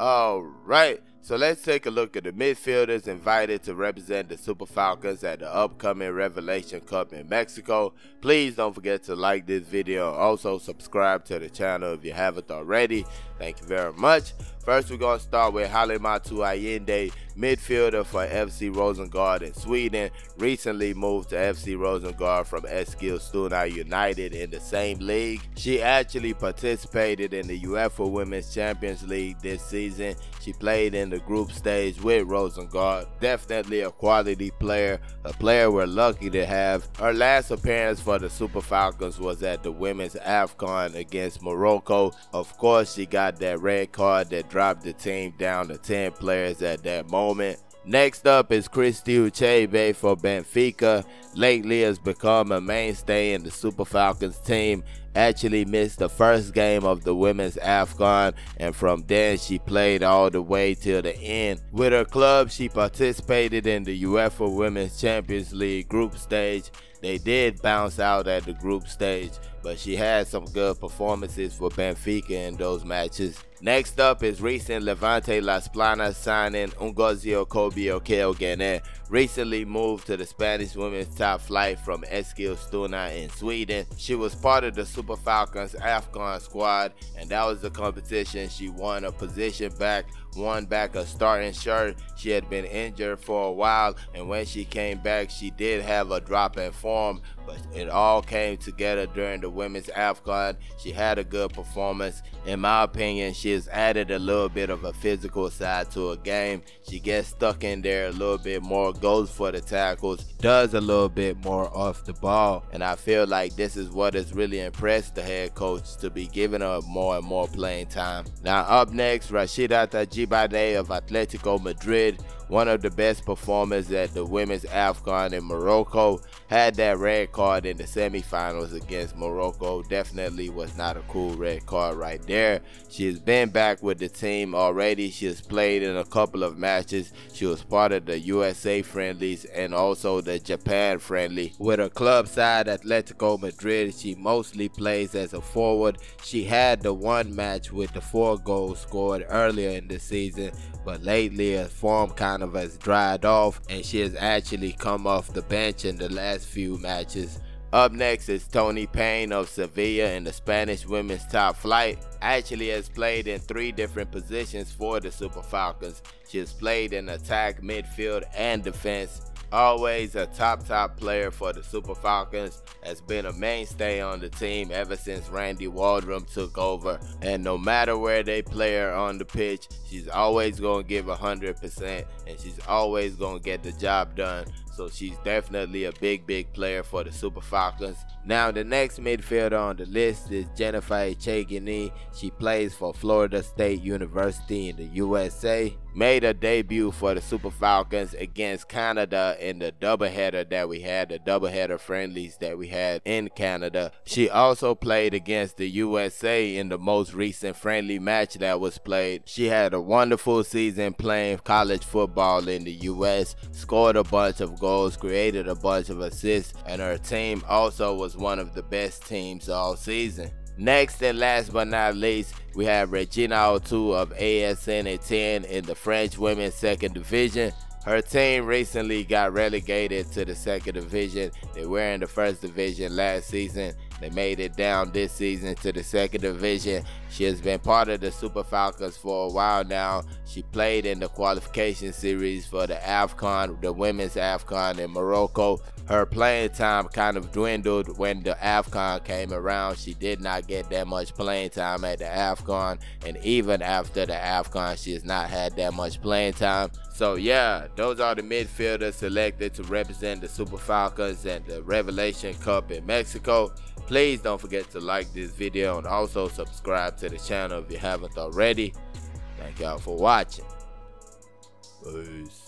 Alright, so let's take a look at the midfielders invited to represent the Super Falcons at the upcoming Revelation Cup in Mexico. Please don't forget to like this video and also subscribe to the channel if you haven't already. Thank you very much. First, we're going to start with Halimatu Ayinde, midfielder for FC Rosengard in Sweden. Recently moved to FC Rosengard from Eskilstuna United in the same league. She actually participated in the UEFA Women's Champions League this season. She played in the group stage with Rosengard. Definitely a quality player, a player we're lucky to have. Her last appearance for the Super Falcons was at the Women's AFCON against Morocco. Of course, she got that red card that dropped the team down to 10 players at that moment. Next up is Christy Ucheibe for Benfica. Lately has become a mainstay in the Super Falcons team. Actually missed the first game of the Women's AFCON, and from then she played all the way till the end. With her club, she participated in the UEFA Women's Champions League group stage. They did bounce out at the group stage, but she had some good performances for Benfica in those matches. Next up is recent Levante Las Planas signing Ngozi Okobi-Okeoghene. Recently moved to the Spanish women's top flight from Eskilstuna in Sweden. She was part of the Super Falcons AFCON squad, and that was the competition. She won a position back, won back a starting shirt. She had been injured for a while, and when she came back, she did have a drop in form, but it all came together during the women's AFCON. She had a good performance. In my opinion, she has added a little bit of a physical side to her game. She gets stuck in there a little bit more, goes for the tackles, does a little bit more off the ball, and I feel like this is what has really impressed the head coach, to be giving her more and more playing time. Now up next, Rasheedat Ajibade of Atletico Madrid, one of the best performers at the women's AFCON in Morocco, had that red card in the semifinals against Morocco. Definitely was not a cool red card right there. She has been back with the team already. She has played in a couple of matches. She was part of the USA friendlies and also the Japan friendly. With her club side Atletico Madrid, she mostly plays as a forward. She had the one match with the 4 goals scored earlier in the season, but lately her form kind of has dried off, and she has actually come off the bench in the last few matches. Up next is Toni Payne of Sevilla in the Spanish women's top flight. Actually has played in 3 different positions for the Super Falcons. She has played in attack, midfield, and defense. Always a top player for the Super Falcons, has been a mainstay on the team ever since Randy Waldrum took over, and no matter where they play her on the pitch, she's always going to give 100%, and she's always going to get the job done. So she's definitely a big player for the Super Falcons. Now the next midfielder on the list is Jennifer Echegini. She plays for Florida State University in the USA. Made a debut for the Super Falcons against Canada in the doubleheader that we had, the doubleheader friendlies that we had in Canada. She also played against the USA in the most recent friendly match that was played. She had a wonderful season playing college football in the US, scored a bunch of goals, created a bunch of assists, and her team also was one of the best teams all season. Next and last but not least, we have Regina of AS Saint-Etienne in the French women's 2nd division. Her team recently got relegated to the 2nd division. They were in the 1st division last season. They made it down this season to the 2nd division. She has been part of the Super Falcons for a while now. She played in the qualification series for the AFCON, the women's AFCON in Morocco. Her playing time kind of dwindled when the AFCON came around. She did not get that much playing time at the AFCON, and even after the AFCON, she has not had that much playing time. So yeah, those are the midfielders selected to represent the Super Falcons and the Revelation Cup in Mexico. Please don't forget to like this video and also subscribe to the channel if you haven't already. Thank y'all for watching. Peace.